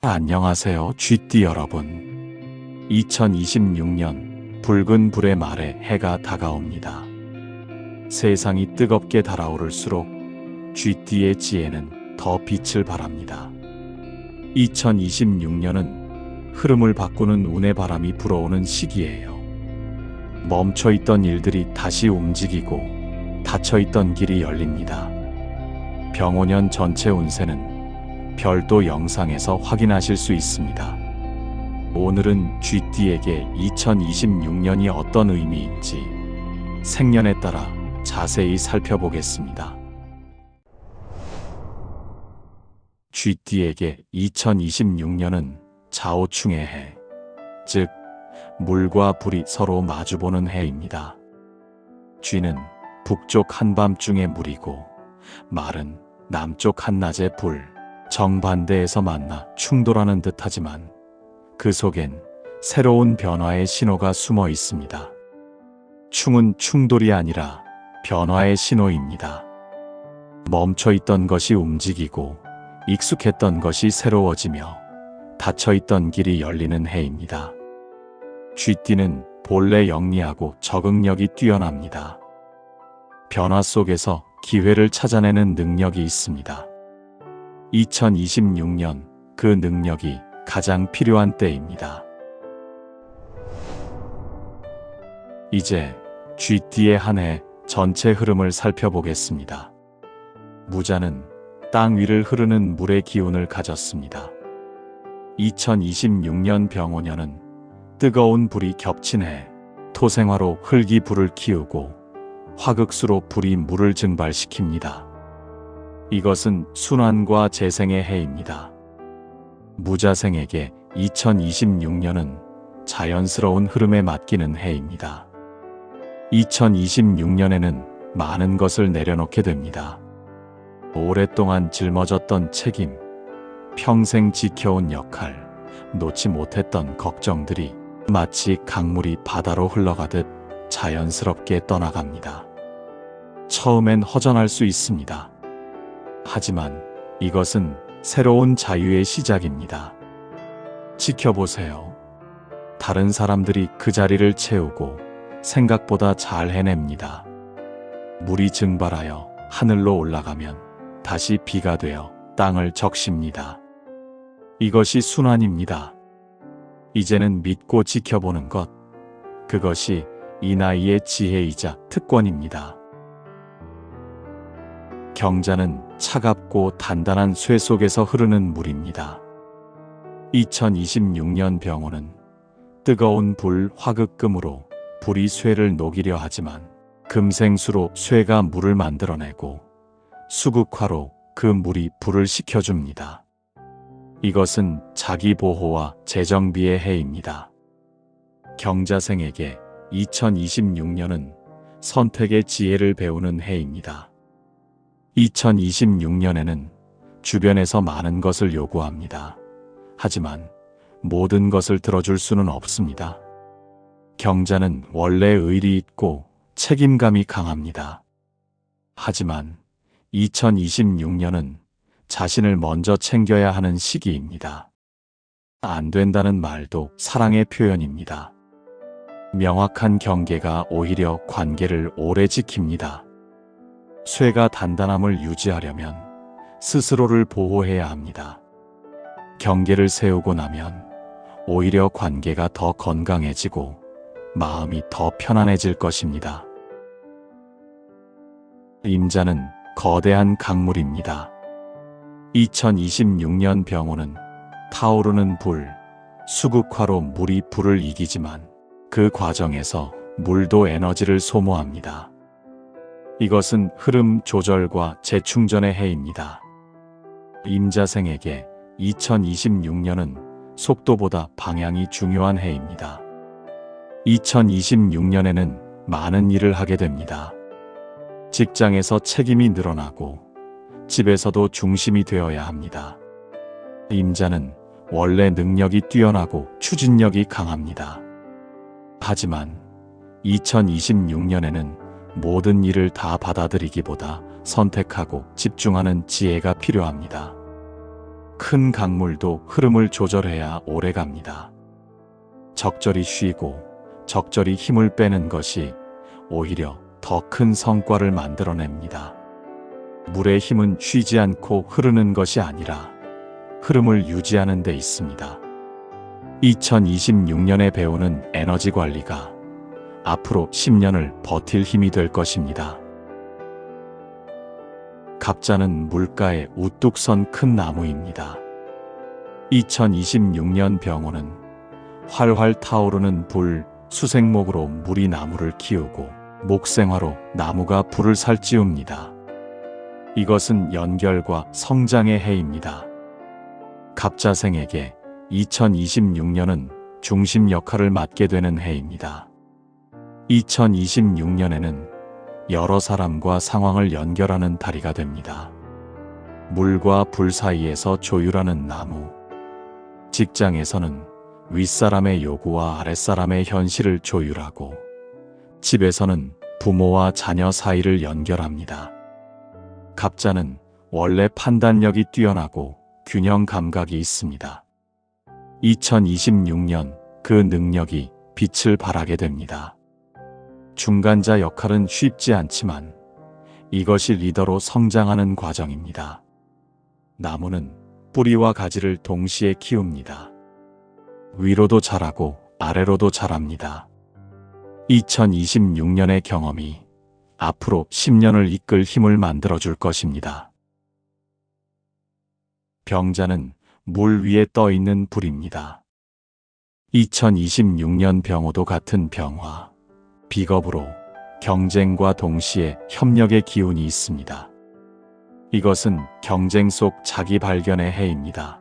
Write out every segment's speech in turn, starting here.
안녕하세요, 쥐띠 여러분. 2026년 붉은 불의 말에 해가 다가옵니다. 세상이 뜨겁게 달아오를수록 쥐띠의 지혜는 더 빛을 발합니다. 2026년은 흐름을 바꾸는 운의 바람이 불어오는 시기예요. 멈춰있던 일들이 다시 움직이고 닫혀있던 길이 열립니다. 병오년 전체 운세는 별도 영상에서 확인하실 수 있습니다. 오늘은 쥐띠에게 2026년이 어떤 의미인지 생년에 따라 자세히 살펴보겠습니다. 쥐띠에게 2026년은 자오충의 해, 즉 물과 불이 서로 마주보는 해입니다. 쥐는 북쪽 한밤중의 물이고 말은 남쪽 한낮의 불, 정반대에서 만나 충돌하는 듯하지만 그 속엔 새로운 변화의 신호가 숨어 있습니다. 충은 충돌이 아니라 변화의 신호입니다. 멈춰있던 것이 움직이고 익숙했던 것이 새로워지며 닫혀있던 길이 열리는 해입니다. 쥐띠는 본래 영리하고 적응력이 뛰어납니다. 변화 속에서 기회를 찾아내는 능력이 있습니다. 2026년 그 능력이 가장 필요한 때입니다. 이제 쥐띠의 한 해 전체 흐름을 살펴보겠습니다. 무자는 땅 위를 흐르는 물의 기운을 가졌습니다. 2026년 병오년은 뜨거운 불이 겹친 해, 토생화로 흙이 불을 키우고 화극수로 불이 물을 증발시킵니다. 이것은 순환과 재생의 해입니다. 무자생에게 2026년은 자연스러운 흐름에 맡기는 해입니다. 2026년에는 많은 것을 내려놓게 됩니다. 오랫동안 짊어졌던 책임, 평생 지켜온 역할, 놓지 못했던 걱정들이 마치 강물이 바다로 흘러가듯 자연스럽게 떠나갑니다. 처음엔 허전할 수 있습니다. 하지만 이것은 새로운 자유의 시작입니다. 지켜보세요. 다른 사람들이 그 자리를 채우고 생각보다 잘 해냅니다. 물이 증발하여 하늘로 올라가면 다시 비가 되어 땅을 적십니다. 이것이 순환입니다. 이제는 믿고 지켜보는 것, 그것이 이 나이의 지혜이자 특권입니다. 경자는 차갑고 단단한 쇠 속에서 흐르는 물입니다. 2026년 병오는 뜨거운 불 화극금으로 불이 쇠를 녹이려 하지만 금생수로 쇠가 물을 만들어내고 수극화로 그 물이 불을 식혀줍니다. 이것은 자기 보호와 재정비의 해입니다. 경자생에게 2026년은 선택의 지혜를 배우는 해입니다. 2026년에는 주변에서 많은 것을 요구합니다. 하지만 모든 것을 들어줄 수는 없습니다. 경자는 원래 의리 있고 책임감이 강합니다. 하지만 2026년은 자신을 먼저 챙겨야 하는 시기입니다. 안 된다는 말도 사랑의 표현입니다. 명확한 경계가 오히려 관계를 오래 지킵니다. 쇠가 단단함을 유지하려면 스스로를 보호해야 합니다. 경계를 세우고 나면 오히려 관계가 더 건강해지고 마음이 더 편안해질 것입니다. 임자는 거대한 강물입니다. 2026년 병오는 타오르는 불, 수극화로 물이 불을 이기지만 그 과정에서 물도 에너지를 소모합니다. 이것은 흐름 조절과 재충전의 해입니다. 임자생에게 2026년은 속도보다 방향이 중요한 해입니다. 2026년에는 많은 일을 하게 됩니다. 직장에서 책임이 늘어나고 집에서도 중심이 되어야 합니다. 임자는 원래 능력이 뛰어나고 추진력이 강합니다. 하지만 2026년에는 모든 일을 다 받아들이기보다 선택하고 집중하는 지혜가 필요합니다. 큰 강물도 흐름을 조절해야 오래 갑니다. 적절히 쉬고 적절히 힘을 빼는 것이 오히려 더 큰 성과를 만들어냅니다. 물의 힘은 쉬지 않고 흐르는 것이 아니라 흐름을 유지하는 데 있습니다. 2026년에 배우는 에너지 관리가 앞으로 10년을 버틸 힘이 될 것입니다. 갑자는 물가에 우뚝 선 큰 나무입니다. 2026년 병호는 활활 타오르는 불, 수생목으로 물이 나무를 키우고 목생화로 나무가 불을 살찌웁니다. 이것은 연결과 성장의 해입니다. 갑자생에게 2026년은 중심 역할을 맡게 되는 해입니다. 2026년에는 여러 사람과 상황을 연결하는 다리가 됩니다. 물과 불 사이에서 조율하는 나무. 직장에서는 윗사람의 요구와 아랫사람의 현실을 조율하고, 집에서는 부모와 자녀 사이를 연결합니다. 갑자는 원래 판단력이 뛰어나고 균형 감각이 있습니다. 2026년 그 능력이 빛을 발하게 됩니다. 중간자 역할은 쉽지 않지만 이것이 리더로 성장하는 과정입니다. 나무는 뿌리와 가지를 동시에 키웁니다. 위로도 자라고 아래로도 자랍니다. 2026년의 경험이 앞으로 10년을 이끌 힘을 만들어줄 것입니다. 병자는 물 위에 떠 있는 불입니다. 2026년 병호도 같은 병화, 비겁으로 경쟁과 동시에 협력의 기운이 있습니다. 이것은 경쟁 속 자기 발견의 해입니다.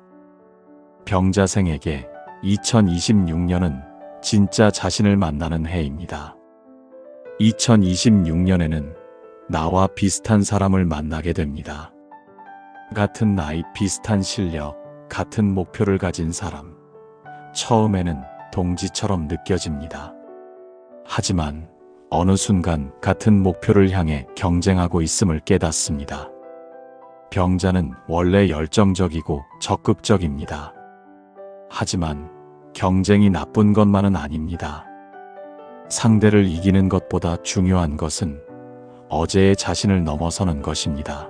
병자생에게 2026년은 진짜 자신을 만나는 해입니다. 2026년에는 나와 비슷한 사람을 만나게 됩니다. 같은 나이, 비슷한 실력, 같은 목표를 가진 사람. 처음에는 동지처럼 느껴집니다. 하지만 어느 순간 같은 목표를 향해 경쟁하고 있음을 깨닫습니다. 병자는 원래 열정적이고 적극적입니다. 하지만 경쟁이 나쁜 것만은 아닙니다. 상대를 이기는 것보다 중요한 것은 어제의 자신을 넘어서는 것입니다.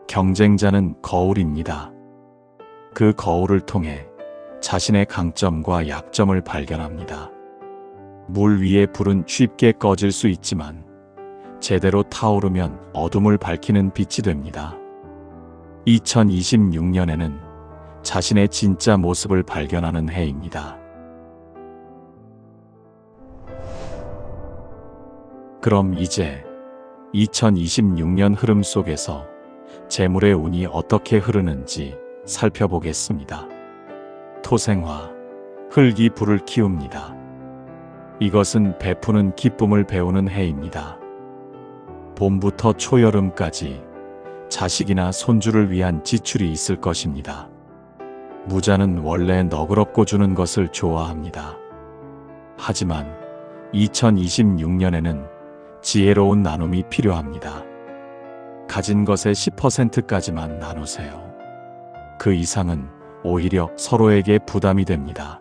경쟁자는 거울입니다. 그 거울을 통해 자신의 강점과 약점을 발견합니다. 물 위의 불은 쉽게 꺼질 수 있지만 제대로 타오르면 어둠을 밝히는 빛이 됩니다. 2026년에는 자신의 진짜 모습을 발견하는 해입니다. 그럼 이제 2026년 흐름 속에서 재물의 운이 어떻게 흐르는지 살펴보겠습니다. 토생화, 흙이 불을 키웁니다. 이것은 베푸는 기쁨을 배우는 해입니다. 봄부터 초여름까지 자식이나 손주를 위한 지출이 있을 것입니다. 무자는 원래 너그럽고 주는 것을 좋아합니다. 하지만 2026년에는 지혜로운 나눔이 필요합니다. 가진 것의 10%까지만 나누세요. 그 이상은 오히려 서로에게 부담이 됩니다.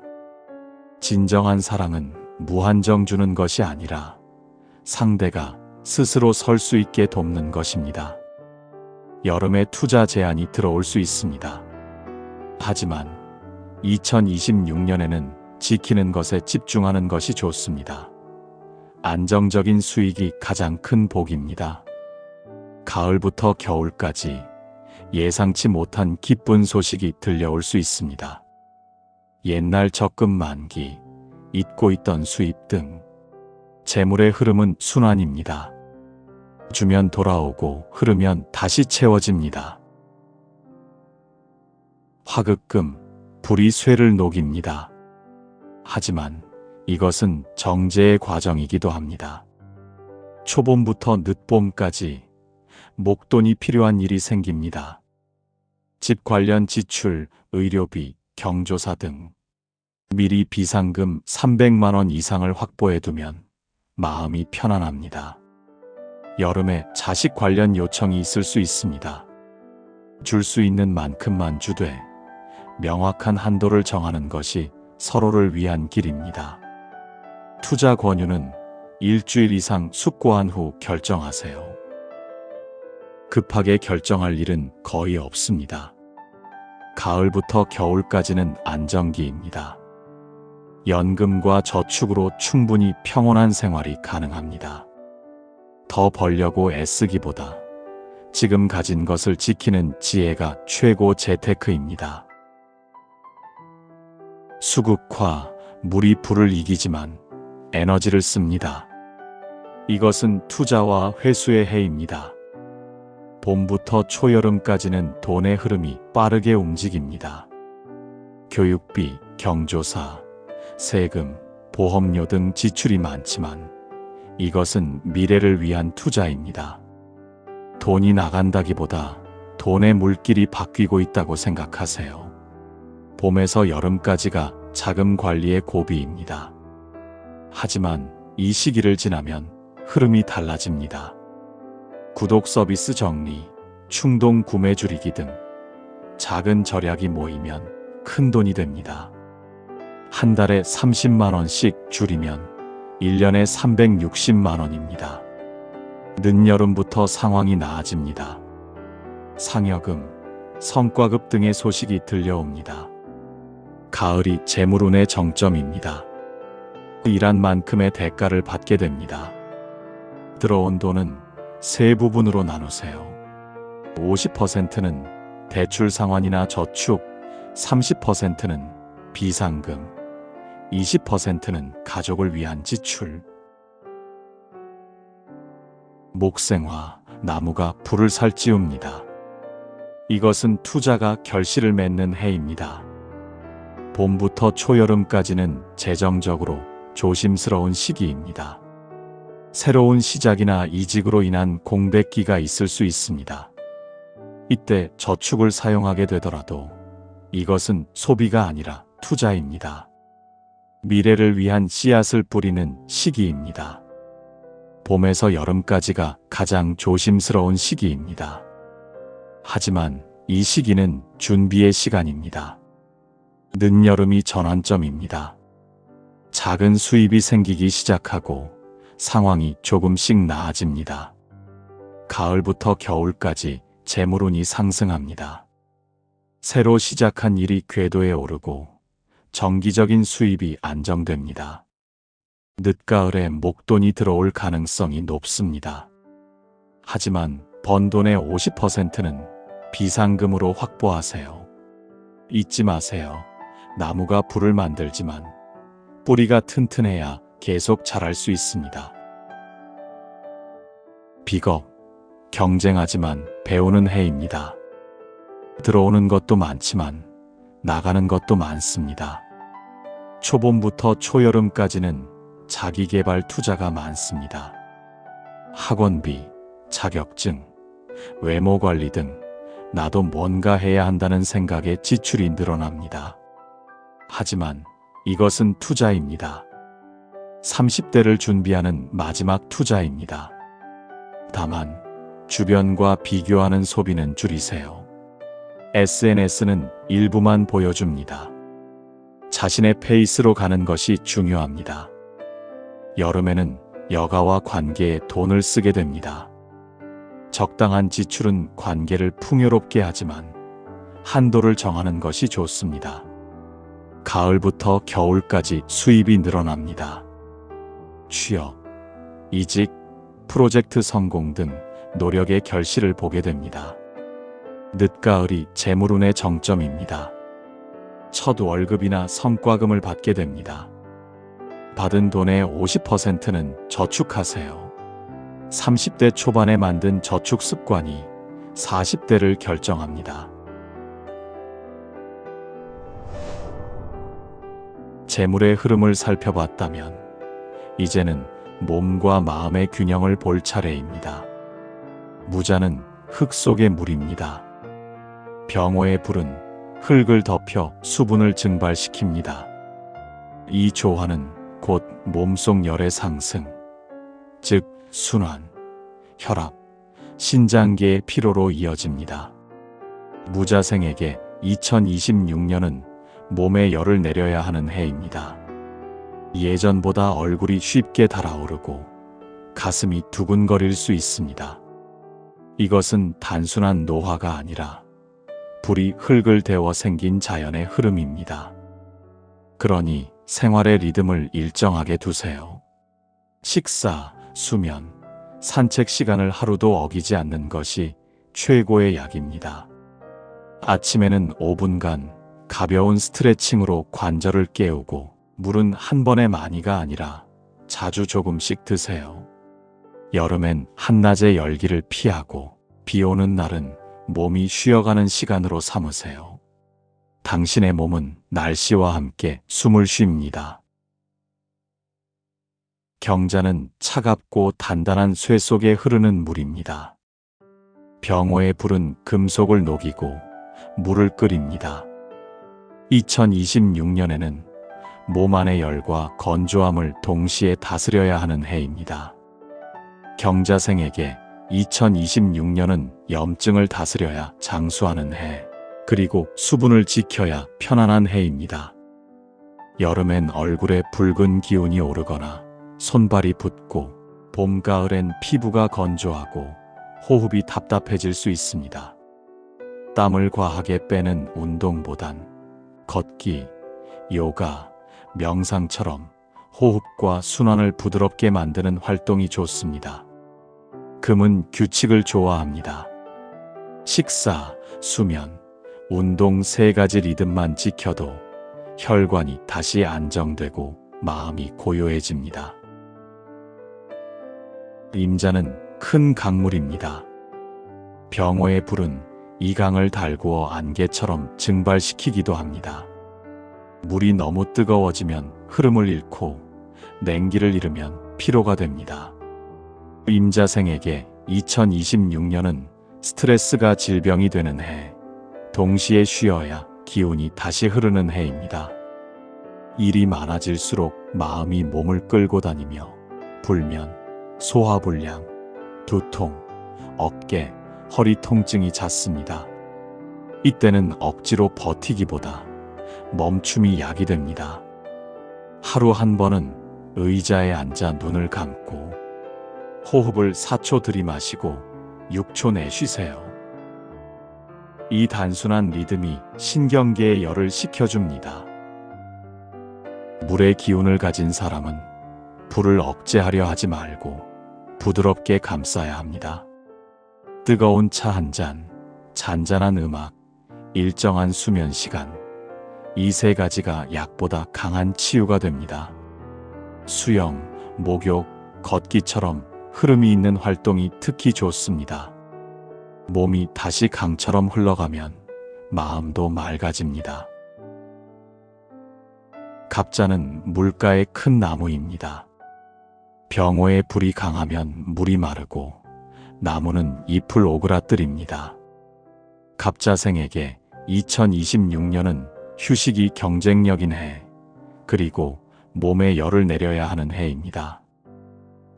진정한 사랑은 무한정 주는 것이 아니라 상대가 스스로 설 수 있게 돕는 것입니다. 여름에 투자 제한이 들어올 수 있습니다. 하지만 2026년에는 지키는 것에 집중하는 것이 좋습니다. 안정적인 수익이 가장 큰 복입니다. 가을부터 겨울까지 예상치 못한 기쁜 소식이 들려올 수 있습니다. 옛날 적금 만기, 잊고 있던 수입 등 재물의 흐름은 순환입니다. 주면 돌아오고 흐르면 다시 채워집니다. 화극금, 불이 쇠를 녹입니다. 하지만 이것은 정제의 과정이기도 합니다. 초봄부터 늦봄까지 목돈이 필요한 일이 생깁니다. 집 관련 지출, 의료비, 경조사 등 미리 비상금 300만 원 이상을 확보해두면 마음이 편안합니다. 여름에 자식 관련 요청이 있을 수 있습니다. 줄 수 있는 만큼만 주되 명확한 한도를 정하는 것이 서로를 위한 길입니다. 투자 권유는 일주일 이상 숙고한 후 결정하세요. 급하게 결정할 일은 거의 없습니다. 가을부터 겨울까지는 안정기입니다. 연금과 저축으로 충분히 평온한 생활이 가능합니다. 더 벌려고 애쓰기보다 지금 가진 것을 지키는 지혜가 최고 재테크입니다. 수국화, 물이 불을 이기지만 에너지를 씁니다. 이것은 투자와 회수의 해입니다. 봄부터 초여름까지는 돈의 흐름이 빠르게 움직입니다. 교육비, 경조사, 세금, 보험료 등 지출이 많지만 이것은 미래를 위한 투자입니다. 돈이 나간다기보다 돈의 물길이 바뀌고 있다고 생각하세요. 봄에서 여름까지가 자금 관리의 고비입니다. 하지만 이 시기를 지나면 흐름이 달라집니다. 구독 서비스 정리, 충동 구매 줄이기 등 작은 절약이 모이면 큰 돈이 됩니다. 한 달에 30만 원씩 줄이면 1년에 360만 원입니다. 늦여름부터 상황이 나아집니다. 상여금, 성과급 등의 소식이 들려옵니다. 가을이 재물운의 정점입니다. 일한 만큼의 대가를 받게 됩니다. 들어온 돈은 세 부분으로 나누세요. 50%는 대출 상환이나 저축, 30%는 비상금, 20%는 가족을 위한 지출. 목생화, 나무가 불을 살찌웁니다. 이것은 투자가 결실을 맺는 해입니다. 봄부터 초여름까지는 재정적으로 조심스러운 시기입니다. 새로운 시작이나 이직으로 인한 공백기가 있을 수 있습니다. 이때 저축을 사용하게 되더라도 이것은 소비가 아니라 투자입니다. 미래를 위한 씨앗을 뿌리는 시기입니다. 봄에서 여름까지가 가장 조심스러운 시기입니다. 하지만 이 시기는 준비의 시간입니다. 늦여름이 전환점입니다. 작은 수입이 생기기 시작하고 상황이 조금씩 나아집니다. 가을부터 겨울까지 재물운이 상승합니다. 새로 시작한 일이 궤도에 오르고 정기적인 수입이 안정됩니다. 늦가을에 목돈이 들어올 가능성이 높습니다. 하지만 번 돈의 50%는 비상금으로 확보하세요. 잊지 마세요. 나무가 불을 만들지만 뿌리가 튼튼해야 계속 자랄 수 있습니다. 비겁, 경쟁하지만 배우는 해입니다. 들어오는 것도 많지만 나가는 것도 많습니다. 초봄부터 초여름까지는 자기개발 투자가 많습니다. 학원비, 자격증, 외모 관리 등 나도 뭔가 해야 한다는 생각에 지출이 늘어납니다. 하지만 이것은 투자입니다. 30대를 준비하는 마지막 투자입니다. 다만 주변과 비교하는 소비는 줄이세요. SNS는 일부만 보여줍니다. 자신의 페이스로 가는 것이 중요합니다. 여름에는 여가와 관계에 돈을 쓰게 됩니다. 적당한 지출은 관계를 풍요롭게 하지만 한도를 정하는 것이 좋습니다. 가을부터 겨울까지 수입이 늘어납니다. 취업, 이직, 프로젝트 성공 등 노력의 결실을 보게 됩니다. 늦가을이 재물운의 정점입니다. 첫 월급이나 성과금을 받게 됩니다. 받은 돈의 50%는 저축하세요. 30대 초반에 만든 저축 습관이 40대를 결정합니다. 재물의 흐름을 살펴봤다면 이제는 몸과 마음의 균형을 볼 차례입니다. 무자는 흙 속의 물입니다. 병호의 불은 흙을 덮여 수분을 증발시킵니다. 이 조화는 곧 몸속 열의 상승, 즉 순환, 혈압, 신장계의 피로로 이어집니다. 무자생에게 2026년은 몸에 열을 내려야 하는 해입니다. 예전보다 얼굴이 쉽게 달아오르고 가슴이 두근거릴 수 있습니다. 이것은 단순한 노화가 아니라 불이 흙을 데워 생긴 자연의 흐름입니다. 그러니 생활의 리듬을 일정하게 두세요. 식사, 수면, 산책 시간을 하루도 어기지 않는 것이 최고의 약입니다. 아침에는 5분간 가벼운 스트레칭으로 관절을 깨우고 물은 한 번에 많이가 아니라 자주 조금씩 드세요. 여름엔 한낮의 열기를 피하고 비 오는 날은 몸이 쉬어가는 시간으로 삼으세요. 당신의 몸은 날씨와 함께 숨을 쉽니다. 경자는 차갑고 단단한 쇠 속에 흐르는 물입니다. 병호의 불은 금속을 녹이고 물을 끓입니다. 2026년에는 몸 안의 열과 건조함을 동시에 다스려야 하는 해입니다. 경자생에게 2026년은 염증을 다스려야 장수하는 해, 그리고 수분을 지켜야 편안한 해입니다. 여름엔 얼굴에 붉은 기운이 오르거나 손발이 붓고 봄, 가을엔 피부가 건조하고 호흡이 답답해질 수 있습니다. 땀을 과하게 빼는 운동보단 걷기, 요가, 명상처럼 호흡과 순환을 부드럽게 만드는 활동이 좋습니다. 금은 규칙을 좋아합니다. 식사, 수면, 운동 세 가지 리듬만 지켜도 혈관이 다시 안정되고 마음이 고요해집니다. 임자는 큰 강물입니다. 병호의 불은 이 강을 달구어 안개처럼 증발시키기도 합니다. 물이 너무 뜨거워지면 흐름을 잃고 냉기를 잃으면 피로가 됩니다. 임자생에게 2026년은 스트레스가 질병이 되는 해, 동시에 쉬어야 기운이 다시 흐르는 해입니다. 일이 많아질수록 마음이 몸을 끌고 다니며 불면, 소화불량, 두통, 어깨, 허리 통증이 잦습니다. 이때는 억지로 버티기보다 멈춤이 약이 됩니다. 하루 한 번은 의자에 앉아 눈을 감고 호흡을 4초 들이마시고 6초 내쉬세요. 이 단순한 리듬이 신경계의 열을 식혀줍니다. 물의 기운을 가진 사람은 불을 억제하려 하지 말고 부드럽게 감싸야 합니다. 뜨거운 차 한 잔, 잔잔한 음악, 일정한 수면 시간, 이 세 가지가 약보다 강한 치유가 됩니다. 수영, 목욕, 걷기처럼 흐름이 있는 활동이 특히 좋습니다. 몸이 다시 강처럼 흘러가면 마음도 맑아집니다. 갑자는 물가의 큰 나무입니다. 병호의 불이 강하면 물이 마르고 나무는 잎을 오그라뜨립니다. 갑자생에게 2026년은 휴식이 경쟁력인 해, 그리고 몸에 열을 내려야 하는 해입니다.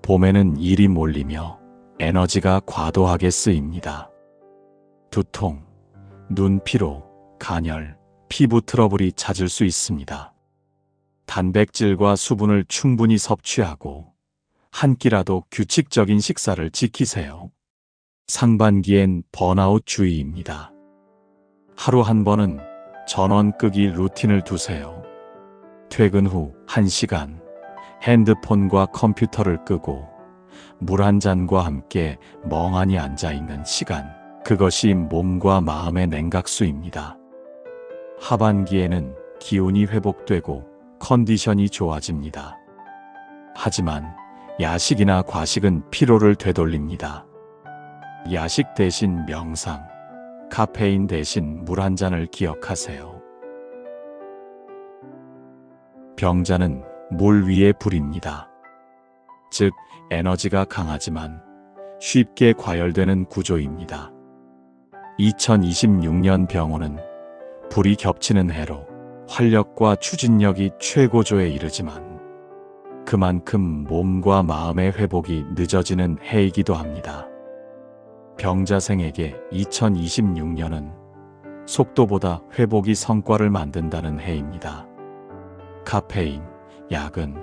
봄에는 일이 몰리며 에너지가 과도하게 쓰입니다. 두통, 눈 피로, 간열, 피부 트러블이 잦을 수 있습니다. 단백질과 수분을 충분히 섭취하고 한 끼라도 규칙적인 식사를 지키세요. 상반기엔 번아웃 주의입니다. 하루 한 번은 전원 끄기 루틴을 두세요. 퇴근 후 1시간 핸드폰과 컴퓨터를 끄고 물 한 잔과 함께 멍하니 앉아있는 시간, 그것이 몸과 마음의 냉각수입니다. 하반기에는 기운이 회복되고 컨디션이 좋아집니다. 하지만 야식이나 과식은 피로를 되돌립니다. 야식 대신 명상, 카페인 대신 물 한 잔을 기억하세요. 병자는 물 위의 불입니다. 즉, 에너지가 강하지만 쉽게 과열되는 구조입니다. 2026년 병호는 불이 겹치는 해로 활력과 추진력이 최고조에 이르지만 그만큼 몸과 마음의 회복이 늦어지는 해이기도 합니다. 병자생에게 2026년은 속도보다 회복이 성과를 만든다는 해입니다. 카페인, 야근,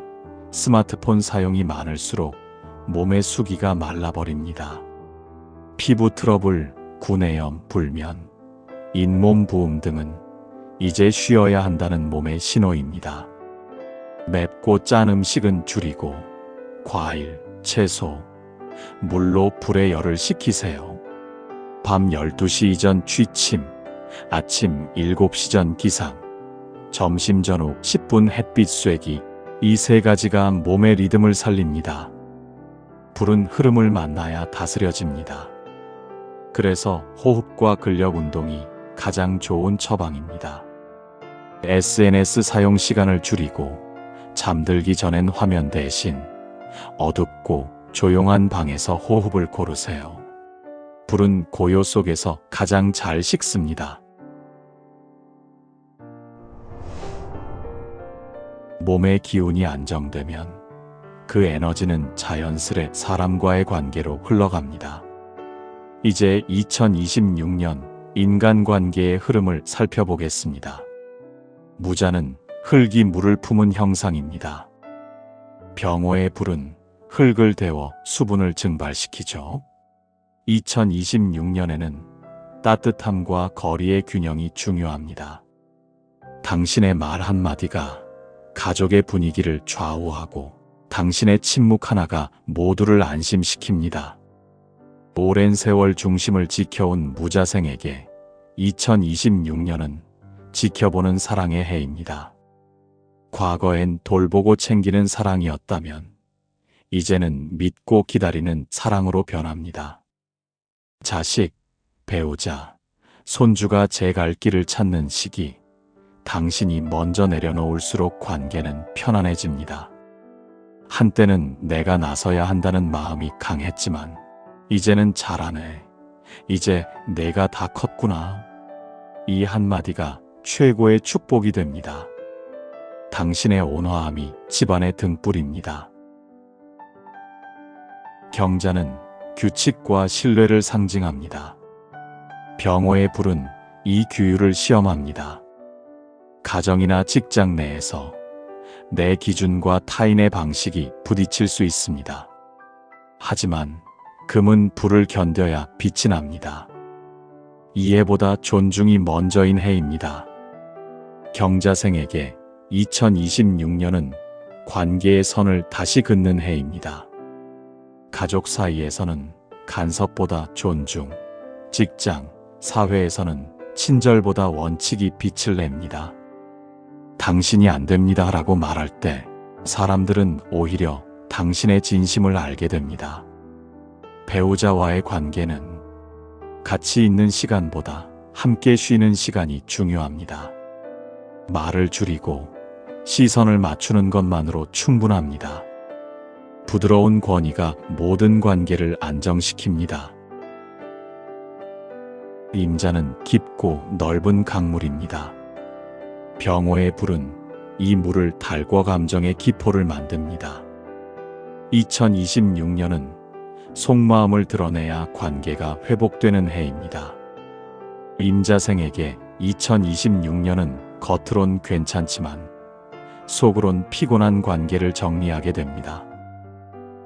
스마트폰 사용이 많을수록 몸의 수기가 말라버립니다. 피부 트러블, 구내염, 불면, 잇몸 부음 등은 이제 쉬어야 한다는 몸의 신호입니다. 맵고 짠 음식은 줄이고 과일, 채소, 물로 불에 열을 식히세요. 밤 12시 이전 취침, 아침 7시 전 기상, 점심 전후 10분 햇빛 쐬기, 이 세 가지가 몸의 리듬을 살립니다. 불은 흐름을 만나야 다스려집니다. 그래서 호흡과 근력 운동이 가장 좋은 처방입니다. SNS 사용 시간을 줄이고 잠들기 전엔 화면 대신 어둡고 조용한 방에서 호흡을 고르세요. 불은 고요 속에서 가장 잘 식습니다. 몸의 기운이 안정되면 그 에너지는 자연스레 사람과의 관계로 흘러갑니다. 이제 2026년 인간관계의 흐름을 살펴보겠습니다. 무자는 흙이 물을 품은 형상입니다. 병호의 불은 흙을 데워 수분을 증발시키죠. 2026년에는 따뜻함과 거리의 균형이 중요합니다. 당신의 말 한마디가 가족의 분위기를 좌우하고 당신의 침묵 하나가 모두를 안심시킵니다. 오랜 세월 중심을 지켜온 무자생에게 2026년은 지켜보는 사랑의 해입니다. 과거엔 돌보고 챙기는 사랑이었다면 이제는 믿고 기다리는 사랑으로 변합니다. 자식, 배우자, 손주가 제 갈 길을 찾는 시기, 당신이 먼저 내려놓을수록 관계는 편안해집니다. 한때는 내가 나서야 한다는 마음이 강했지만 이제는 잘하네. 이제 내가 다 컸구나. 이 한마디가 최고의 축복이 됩니다. 당신의 온화함이 집안의 등불입니다. 경자는 규칙과 신뢰를 상징합니다. 병호의 불은 이 규율을 시험합니다. 가정이나 직장 내에서 내 기준과 타인의 방식이 부딪힐 수 있습니다. 하지만 금은 불을 견뎌야 빛이 납니다. 이해보다 존중이 먼저인 해입니다. 경자생에게 2026년은 관계의 선을 다시 긋는 해입니다. 가족 사이에서는 간섭보다 존중, 직장, 사회에서는 친절보다 원칙이 빛을 냅니다. 당신이 안 됩니다 라고 말할 때 사람들은 오히려 당신의 진심을 알게 됩니다. 배우자와의 관계는 같이 있는 시간보다 함께 쉬는 시간이 중요합니다. 말을 줄이고 시선을 맞추는 것만으로 충분합니다. 부드러운 권위가 모든 관계를 안정시킵니다. 임자는 깊고 넓은 강물입니다. 병호의 불은 이 물을 달과 감정의 기포를 만듭니다. 2026년은 속마음을 드러내야 관계가 회복되는 해입니다. 임자생에게 2026년은 겉으론 괜찮지만 속으론 피곤한 관계를 정리하게 됩니다.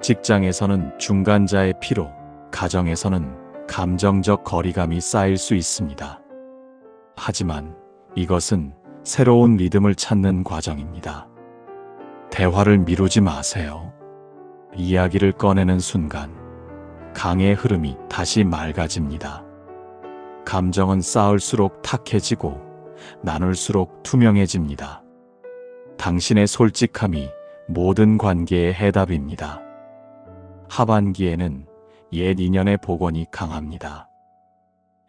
직장에서는 중간자의 피로, 가정에서는 감정적 거리감이 쌓일 수 있습니다. 하지만 이것은 새로운 리듬을 찾는 과정입니다. 대화를 미루지 마세요. 이야기를 꺼내는 순간 강의 흐름이 다시 맑아집니다. 감정은 쌓을수록 탁해지고 나눌수록 투명해집니다. 당신의 솔직함이 모든 관계의 해답입니다. 하반기에는 옛 인연의 복원이 강합니다.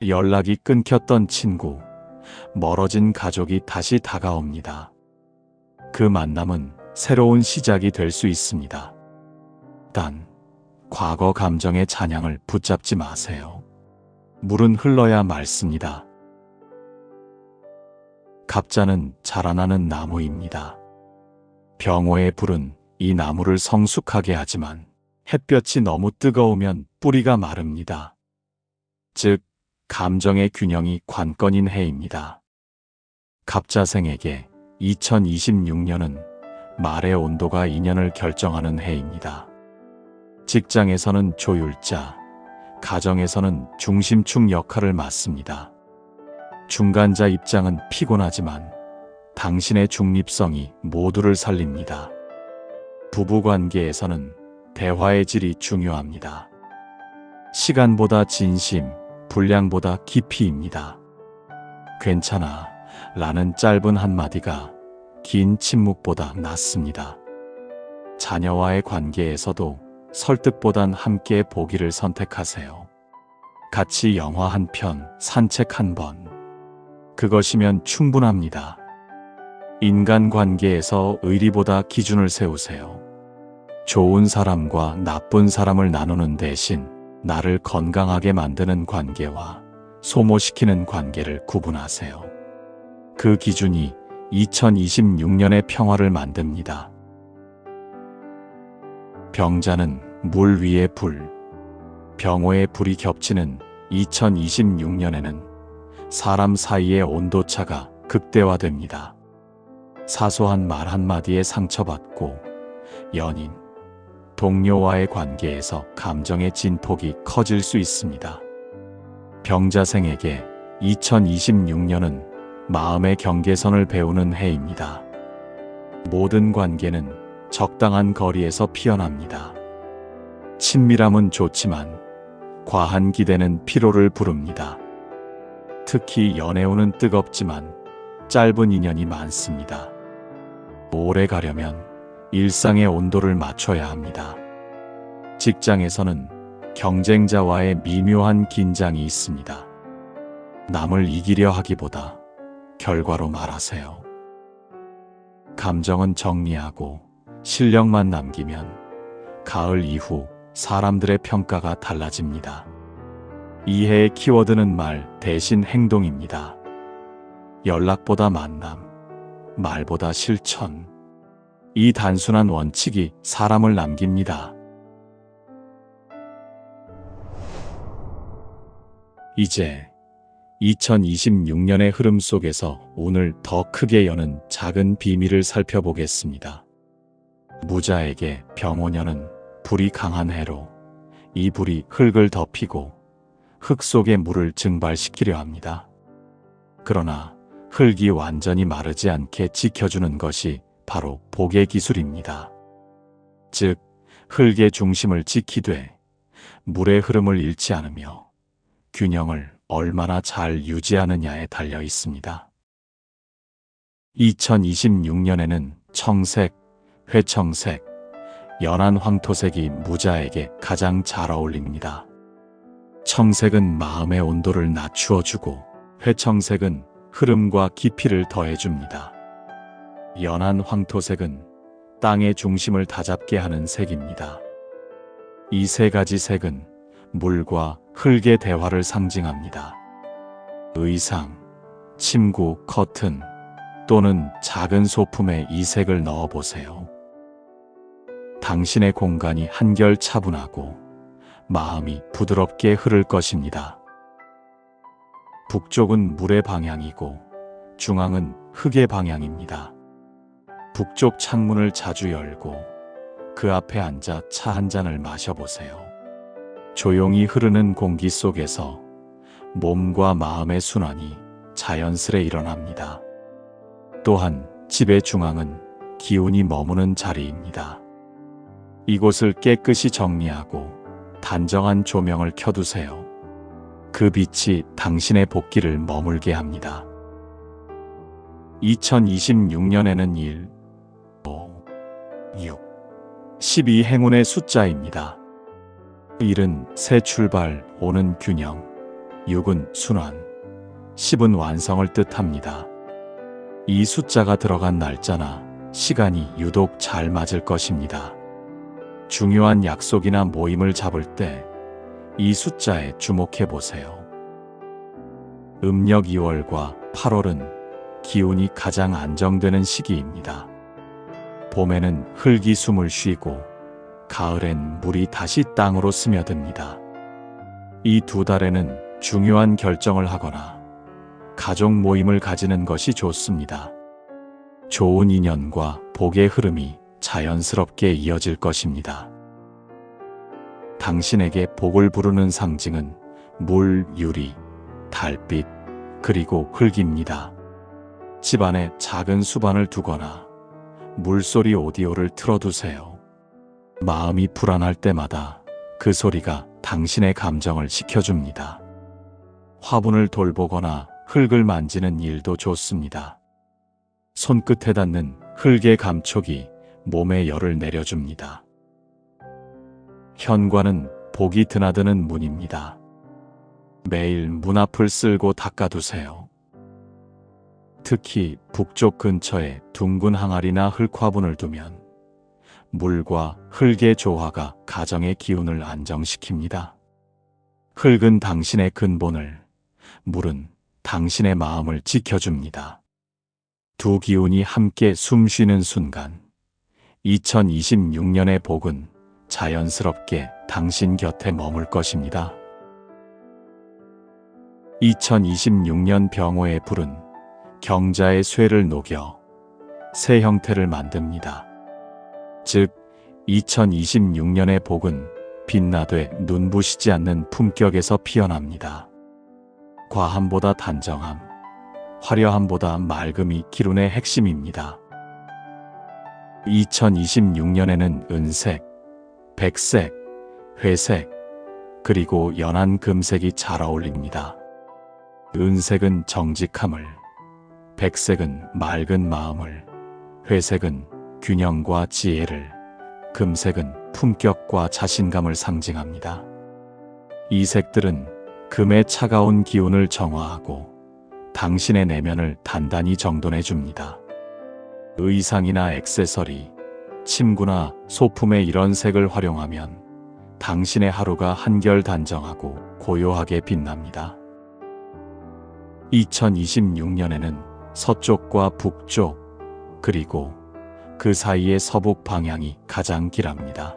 연락이 끊겼던 친구, 멀어진 가족이 다시 다가옵니다. 그 만남은 새로운 시작이 될 수 있습니다. 단, 과거 감정의 잔향을 붙잡지 마세요. 물은 흘러야 맑습니다. 갑자는 자라나는 나무입니다. 병호의 불은 이 나무를 성숙하게 하지만 햇볕이 너무 뜨거우면 뿌리가 마릅니다. 즉, 감정의 균형이 관건인 해입니다. 갑자생에게 2026년은 말의 온도가 인연을 결정하는 해입니다. 직장에서는 조율자, 가정에서는 중심축 역할을 맡습니다. 중간자 입장은 피곤하지만 당신의 중립성이 모두를 살립니다. 부부관계에서는 대화의 질이 중요합니다. 시간보다 진심, 분량보다 깊이입니다. 괜찮아 라는 짧은 한마디가 긴 침묵보다 낫습니다. 자녀와의 관계에서도 설득보단 함께 보기를 선택하세요. 같이 영화 한 편, 산책 한 번. 그것이면 충분합니다. 인간관계에서 의리보다 기준을 세우세요. 좋은 사람과 나쁜 사람을 나누는 대신 나를 건강하게 만드는 관계와 소모시키는 관계를 구분하세요. 그 기준이 2026년의 평화를 만듭니다. 병자는 물 위에 불. 병호의 불이 겹치는 2026년에는 사람 사이의 온도차가 극대화됩니다. 사소한 말 한마디에 상처받고 연인, 동료와의 관계에서 감정의 진폭이 커질 수 있습니다. 병자생에게 2026년은 마음의 경계선을 배우는 해입니다. 모든 관계는 적당한 거리에서 피어납니다. 친밀함은 좋지만 과한 기대는 피로를 부릅니다. 특히 연애운은 뜨겁지만 짧은 인연이 많습니다. 오래 가려면 일상의 온도를 맞춰야 합니다. 직장에서는 경쟁자와의 미묘한 긴장이 있습니다. 남을 이기려 하기보다 결과로 말하세요. 감정은 정리하고 실력만 남기면 가을 이후 사람들의 평가가 달라집니다. 이 해의 키워드는 말 대신 행동입니다. 연락보다 만남, 말보다 실천. 이 단순한 원칙이 사람을 남깁니다. 이제 2026년의 흐름 속에서 오늘 더 크게 여는 작은 비밀을 살펴보겠습니다. 무자에게 병오년은 불이 강한 해로 이 불이 흙을 덮이고 흙 속의 물을 증발시키려 합니다. 그러나 흙이 완전히 마르지 않게 지켜주는 것이 바로 복의 기술입니다. 즉, 흙의 중심을 지키되 물의 흐름을 잃지 않으며 균형을 얼마나 잘 유지하느냐에 달려 있습니다. 2026년에는 청색, 회청색, 연한 황토색이 무자에게 가장 잘 어울립니다. 청색은 마음의 온도를 낮추어주고 회청색은 흐름과 깊이를 더해줍니다. 연한 황토색은 땅의 중심을 다잡게 하는 색입니다. 이 세 가지 색은 물과 흙의 대화를 상징합니다. 의상, 침구, 커튼 또는 작은 소품에 이 색을 넣어보세요. 당신의 공간이 한결 차분하고 마음이 부드럽게 흐를 것입니다. 북쪽은 물의 방향이고 중앙은 흙의 방향입니다. 북쪽 창문을 자주 열고 그 앞에 앉아 차 한 잔을 마셔보세요. 조용히 흐르는 공기 속에서 몸과 마음의 순환이 자연스레 일어납니다. 또한 집의 중앙은 기운이 머무는 자리입니다. 이곳을 깨끗이 정리하고 단정한 조명을 켜두세요. 그 빛이 당신의 복기를 머물게 합니다. 2026년에는 1, 5, 6, 12 행운의 숫자입니다. 1은 새 출발, 5는 균형, 6은 순환, 10은 완성을 뜻합니다. 이 숫자가 들어간 날짜나 시간이 유독 잘 맞을 것입니다. 중요한 약속이나 모임을 잡을 때 이 숫자에 주목해 보세요. 음력 2월과 8월은 기운이 가장 안정되는 시기입니다. 봄에는 흙이 숨을 쉬고 가을엔 물이 다시 땅으로 스며듭니다. 이 두 달에는 중요한 결정을 하거나 가족 모임을 가지는 것이 좋습니다. 좋은 인연과 복의 흐름이 자연스럽게 이어질 것입니다. 당신에게 복을 부르는 상징은 물, 유리, 달빛, 그리고 흙입니다. 집안에 작은 수반을 두거나 물소리 오디오를 틀어두세요. 마음이 불안할 때마다 그 소리가 당신의 감정을 식혀줍니다. 화분을 돌보거나 흙을 만지는 일도 좋습니다. 손끝에 닿는 흙의 감촉이 몸에 열을 내려줍니다. 현관은 복이 드나드는 문입니다. 매일 문 앞을 쓸고 닦아두세요. 특히 북쪽 근처에 둥근 항아리나 흙화분을 두면 물과 흙의 조화가 가정의 기운을 안정시킵니다. 흙은 당신의 근본을, 물은 당신의 마음을 지켜줍니다. 두 기운이 함께 숨쉬는 순간, 2026년의 복은 자연스럽게 당신 곁에 머물 것입니다. 2026년 병호의 불은 경자의 쇠를 녹여 새 형태를 만듭니다. 즉, 2026년의 복은 빛나되 눈부시지 않는 품격에서 피어납니다. 과함보다 단정함, 화려함보다 맑음이 기운의 핵심입니다. 2026년에는 은색, 백색, 회색, 그리고 연한 금색이 잘 어울립니다. 은색은 정직함을, 백색은 맑은 마음을, 회색은 균형과 지혜를, 금색은 품격과 자신감을 상징합니다. 이 색들은 금의 차가운 기운을 정화하고 당신의 내면을 단단히 정돈해 줍니다. 의상이나 액세서리, 침구나 소품에 이런 색을 활용하면 당신의 하루가 한결 단정하고 고요하게 빛납니다. 2026년에는 서쪽과 북쪽, 그리고 그 사이의 서북 방향이 가장 길합니다.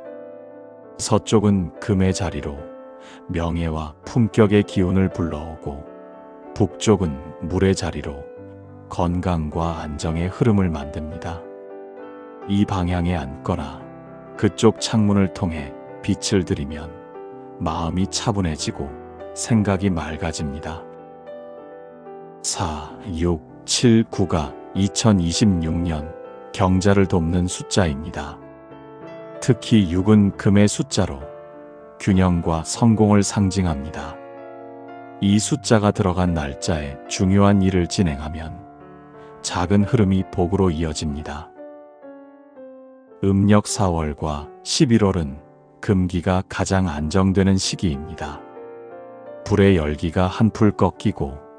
서쪽은 금의 자리로 명예와 품격의 기운을 불러오고, 북쪽은 물의 자리로 건강과 안정의 흐름을 만듭니다. 이 방향에 앉거나 그쪽 창문을 통해 빛을 들이면 마음이 차분해지고 생각이 맑아집니다. 4, 6, 7, 9가 2026년 경자를 돕는 숫자입니다. 특히 6은 금의 숫자로 균형과 성공을 상징합니다. 이 숫자가 들어간 날짜에 중요한 일을 진행하면 작은 흐름이 복으로 이어집니다. 음력 4월과 11월은 금기가 가장 안정되는 시기입니다. 불의 열기가 한풀 꺾이고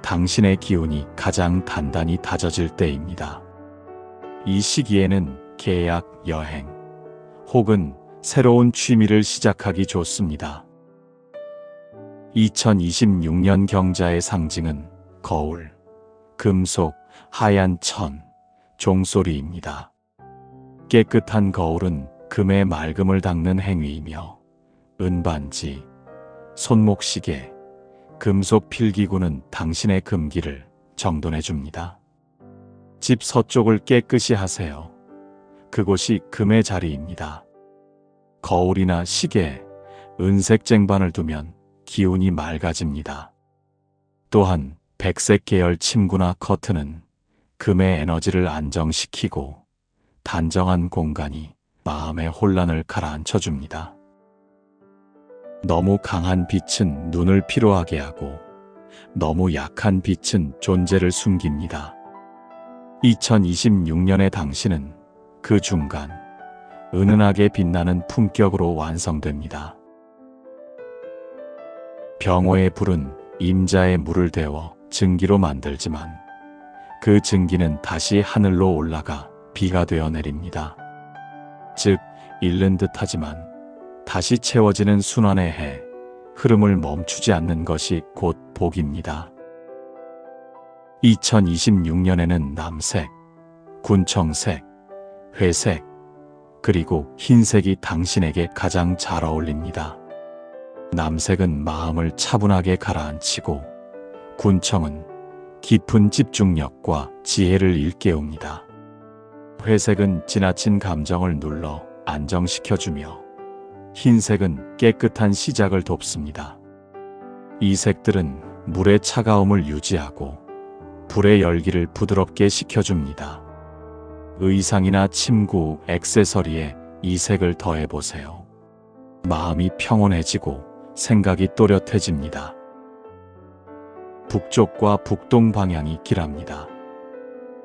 당신의 기운이 가장 단단히 다져질 때입니다. 이 시기에는 계약, 여행, 혹은 새로운 취미를 시작하기 좋습니다. 2026년 경자의 상징은 거울, 금속, 하얀 천, 종소리입니다. 깨끗한 거울은 금의 맑음을 닦는 행위이며, 은반지, 손목시계, 금속 필기구는 당신의 금기를 정돈해줍니다. 집 서쪽을 깨끗이 하세요. 그곳이 금의 자리입니다. 거울이나 시계, 은색 쟁반을 두면 기운이 맑아집니다. 또한 백색 계열 침구나 커튼은 금의 에너지를 안정시키고 단정한 공간이 마음의 혼란을 가라앉혀줍니다. 너무 강한 빛은 눈을 피로하게 하고 너무 약한 빛은 존재를 숨깁니다. 2026년의 당신은 그 중간, 은은하게 빛나는 품격으로 완성됩니다. 병호의 불은 임자의 물을 데워 증기로 만들지만 그 증기는 다시 하늘로 올라가 비가 되어 내립니다. 즉, 잃는 듯하지만 다시 채워지는 순환의 해, 흐름을 멈추지 않는 것이 곧 복입니다. 2026년에는 남색, 군청색, 회색, 그리고 흰색이 당신에게 가장 잘 어울립니다. 남색은 마음을 차분하게 가라앉히고 군청은 깊은 집중력과 지혜를 일깨웁니다. 회색은 지나친 감정을 눌러 안정시켜주며 흰색은 깨끗한 시작을 돕습니다. 이 색들은 물의 차가움을 유지하고 불의 열기를 부드럽게 식혀줍니다. 의상이나 침구, 액세서리에 이 색을 더해보세요. 마음이 평온해지고 생각이 또렷해집니다. 북쪽과 북동 방향이 길합니다.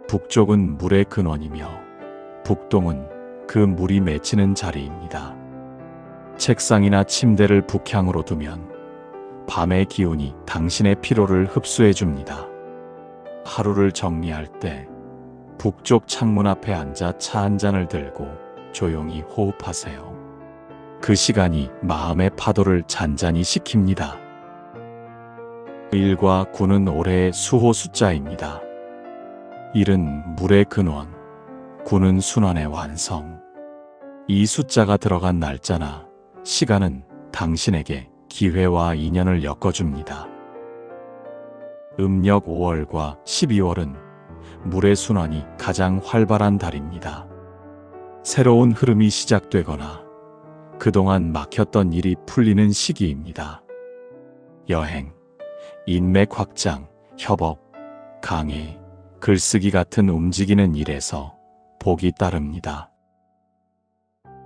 북쪽은 물의 근원이며 북동은 그 물이 맺히는 자리입니다. 책상이나 침대를 북향으로 두면 밤의 기운이 당신의 피로를 흡수해 줍니다. 하루를 정리할 때 북쪽 창문 앞에 앉아 차 한 잔을 들고 조용히 호흡하세요. 그 시간이 마음의 파도를 잔잔히 식힙니다. 1과 9는 올해의 수호 숫자입니다. 1은 물의 근원, 9는 순환의 완성. 이 숫자가 들어간 날짜나 시간은 당신에게 기회와 인연을 엮어줍니다. 음력 5월과 12월은 물의 순환이 가장 활발한 달입니다. 새로운 흐름이 시작되거나 그동안 막혔던 일이 풀리는 시기입니다. 여행, 인맥 확장, 협업, 강의, 글쓰기 같은 움직이는 일에서 복이 따릅니다.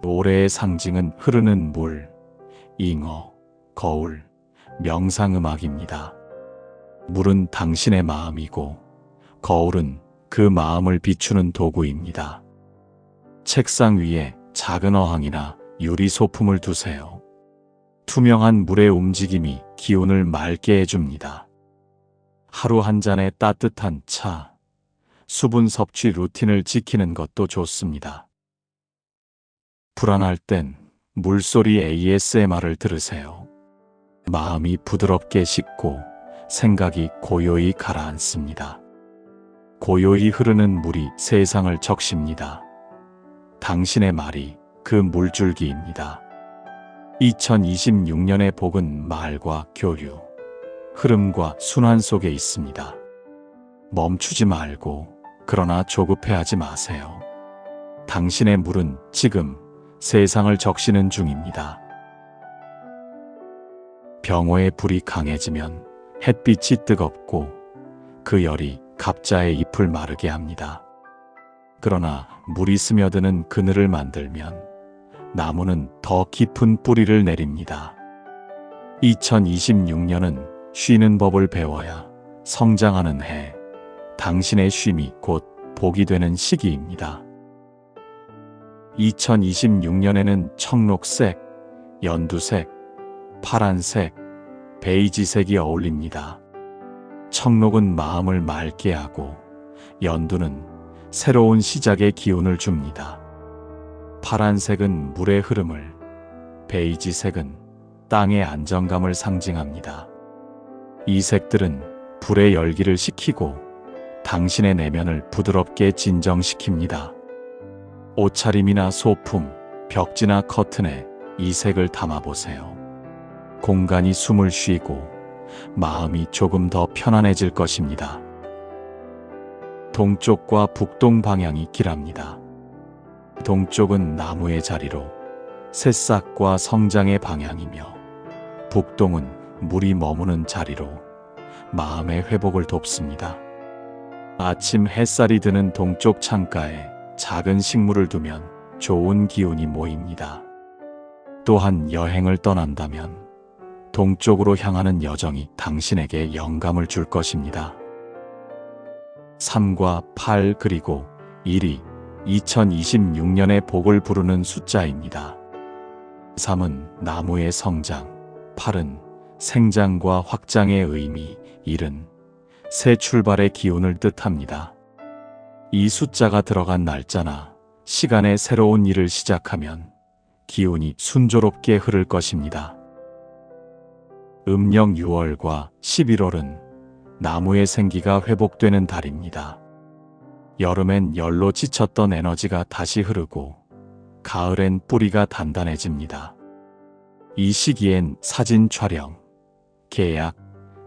올해의 상징은 흐르는 물, 잉어, 거울, 명상음악입니다. 물은 당신의 마음이고 거울은 그 마음을 비추는 도구입니다. 책상 위에 작은 어항이나 유리 소품을 두세요. 투명한 물의 움직임이 기운을 맑게 해줍니다. 하루 한 잔의 따뜻한 차, 수분 섭취 루틴을 지키는 것도 좋습니다. 불안할 땐 물소리 ASMR을 들으세요. 마음이 부드럽게 식고 생각이 고요히 가라앉습니다. 고요히 흐르는 물이 세상을 적십니다. 당신의 말이 그 물줄기입니다. 2026년의 복은 말과 교류, 흐름과 순환 속에 있습니다. 멈추지 말고 그러나 조급해하지 마세요. 당신의 물은 지금 세상을 적시는 중입니다. 병호의 불이 강해지면 햇빛이 뜨겁고 그 열이 갑자의 잎을 마르게 합니다. 그러나 물이 스며드는 그늘을 만들면 나무는 더 깊은 뿌리를 내립니다. 2026년은 쉬는 법을 배워야 성장하는 해, 당신의 쉼이 곧 복이 되는 시기입니다. 2026년에는 청록색, 연두색, 파란색, 베이지색이 어울립니다. 청록은 마음을 맑게 하고 연두는 새로운 시작의 기운을 줍니다. 파란색은 물의 흐름을, 베이지색은 땅의 안정감을 상징합니다. 이 색들은 불의 열기를 식히고 당신의 내면을 부드럽게 진정시킵니다. 옷차림이나 소품, 벽지나 커튼에 이 색을 담아보세요. 공간이 숨을 쉬고 마음이 조금 더 편안해질 것입니다. 동쪽과 북동 방향이 길합니다. 동쪽은 나무의 자리로 새싹과 성장의 방향이며 북동은 물이 머무는 자리로 마음의 회복을 돕습니다. 아침 햇살이 드는 동쪽 창가에 작은 식물을 두면 좋은 기운이 모입니다. 또한 여행을 떠난다면 동쪽으로 향하는 여정이 당신에게 영감을 줄 것입니다. 3과 8 그리고 1이 2026년의 복을 부르는 숫자입니다. 3은 나무의 성장, 8은 생장과 확장의 의미, 1은 새 출발의 기운을 뜻합니다. 이 숫자가 들어간 날짜나 시간에 새로운 일을 시작하면 기운이 순조롭게 흐를 것입니다. 음력 6월과 11월은 나무의 생기가 회복되는 달입니다. 여름엔 열로 지쳤던 에너지가 다시 흐르고 가을엔 뿌리가 단단해집니다. 이 시기엔 사진 촬영, 계약,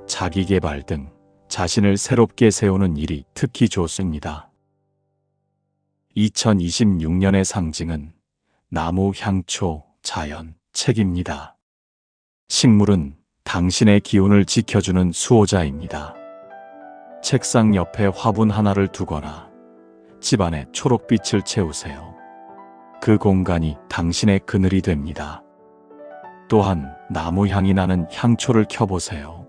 자기개발 등 자신을 새롭게 세우는 일이 특히 좋습니다. 2026년의 상징은 나무, 향초, 자연, 책입니다. 식물은 당신의 기운을 지켜주는 수호자입니다. 책상 옆에 화분 하나를 두거나 집안에 초록빛을 채우세요. 그 공간이 당신의 그늘이 됩니다. 또한 나무 향이 나는 향초를 켜보세요.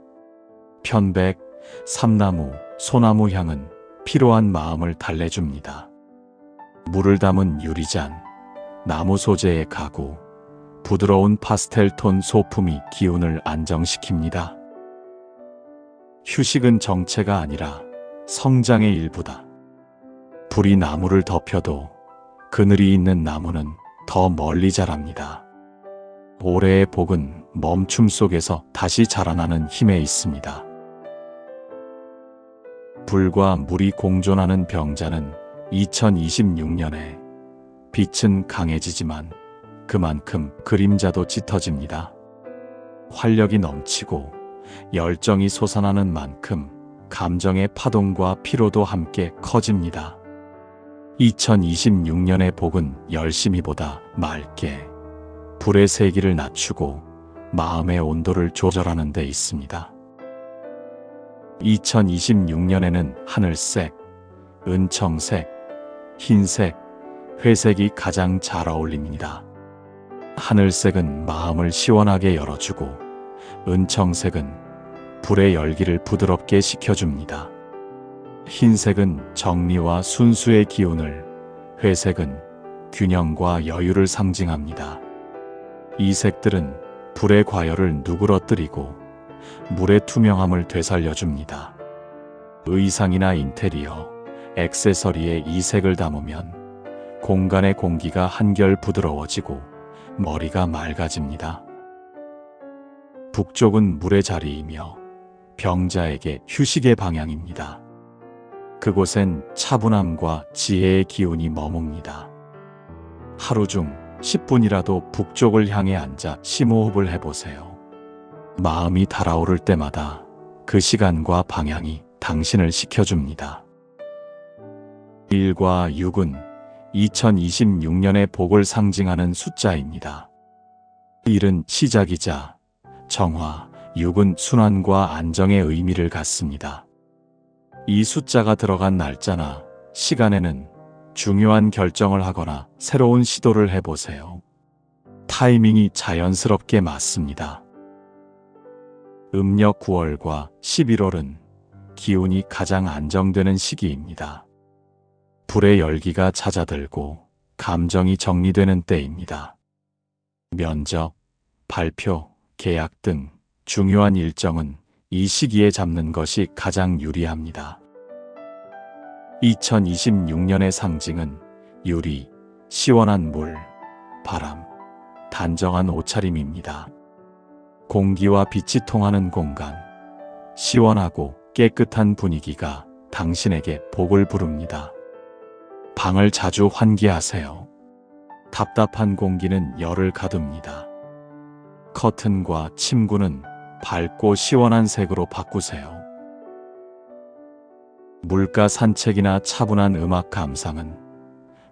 편백, 삼나무, 소나무 향은 피로한 마음을 달래줍니다. 물을 담은 유리잔, 나무 소재의 가구, 부드러운 파스텔톤 소품이 기운을 안정시킵니다. 휴식은 정체가 아니라 성장의 일부다. 불이 나무를 덮여도 그늘이 있는 나무는 더 멀리 자랍니다. 올해의 복은 멈춤 속에서 다시 자라나는 힘에 있습니다. 불과 물이 공존하는 병자는 2026년에 빛은 강해지지만 그만큼 그림자도 짙어집니다. 활력이 넘치고 열정이 솟아나는 만큼 감정의 파동과 피로도 함께 커집니다. 2026년의 복은 열심히보다 맑게 불의 세기를 낮추고 마음의 온도를 조절하는 데 있습니다. 2026년에는 하늘색, 은청색, 흰색, 회색이 가장 잘 어울립니다. 하늘색은 마음을 시원하게 열어주고 은청색은 불의 열기를 부드럽게 식혀줍니다. 흰색은 정리와 순수의 기운을, 회색은 균형과 여유를 상징합니다. 이 색들은 불의 과열을 누그러뜨리고 물의 투명함을 되살려줍니다. 의상이나 인테리어, 액세서리에 이 색을 담으면 공간의 공기가 한결 부드러워지고 머리가 맑아집니다. 북쪽은 물의 자리이며 병자에게 휴식의 방향입니다. 그곳엔 차분함과 지혜의 기운이 머뭅니다. 하루 중 10분이라도 북쪽을 향해 앉아 심호흡을 해보세요. 마음이 달아오를 때마다 그 시간과 방향이 당신을 식혀줍니다. 1과 6은 2026년의 복을 상징하는 숫자입니다. 1은 시작이자 정화, 6은 순환과 안정의 의미를 갖습니다. 이 숫자가 들어간 날짜나 시간에는 중요한 결정을 하거나 새로운 시도를 해보세요. 타이밍이 자연스럽게 맞습니다. 음력 9월과 11월은 기운이 가장 안정되는 시기입니다. 불의 열기가 잦아들고 감정이 정리되는 때입니다. 면접, 발표, 계약 등 중요한 일정은 이 시기에 잡는 것이 가장 유리합니다. 2026년의 상징은 유리, 시원한 물, 바람, 단정한 옷차림입니다. 공기와 빛이 통하는 공간, 시원하고 깨끗한 분위기가 당신에게 복을 부릅니다. 방을 자주 환기하세요. 답답한 공기는 열을 가둡니다. 커튼과 침구는 밝고 시원한 색으로 바꾸세요. 물가 산책이나 차분한 음악 감상은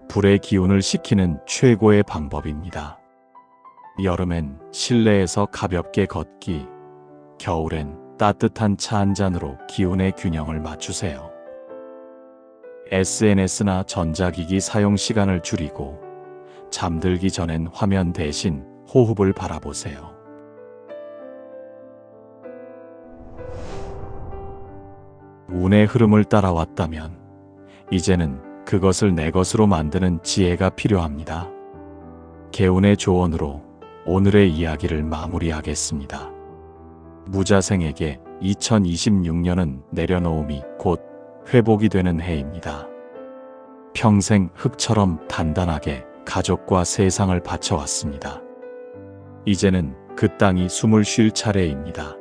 불의 기운을 식히는 최고의 방법입니다. 여름엔 실내에서 가볍게 걷기, 겨울엔 따뜻한 차 한 잔으로 기운의 균형을 맞추세요. SNS나 전자기기 사용 시간을 줄이고 잠들기 전엔 화면 대신 호흡을 바라보세요. 운의 흐름을 따라왔다면 이제는 그것을 내 것으로 만드는 지혜가 필요합니다. 개운의 조언으로 오늘의 이야기를 마무리하겠습니다. 무자생에게 2026년은 내려놓음이 곧 회복이 되는 해입니다. 평생 흙처럼 단단하게 가족과 세상을 바쳐왔습니다. 이제는 그 땅이 숨을 쉴 차례입니다.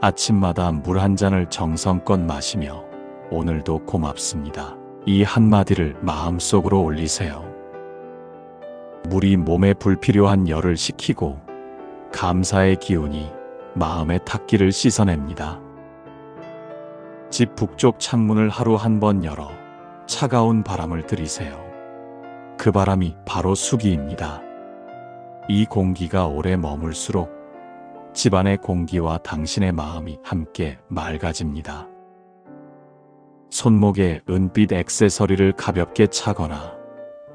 아침마다 물 한 잔을 정성껏 마시며 오늘도 고맙습니다. 이 한마디를 마음속으로 올리세요. 물이 몸에 불필요한 열을 식히고 감사의 기운이 마음의 탁기를 씻어냅니다. 집 북쪽 창문을 하루 한 번 열어 차가운 바람을 들이세요. 그 바람이 바로 수기입니다. 이 공기가 오래 머물수록 집안의 공기와 당신의 마음이 함께 맑아집니다. 손목에 은빛 액세서리를 가볍게 차거나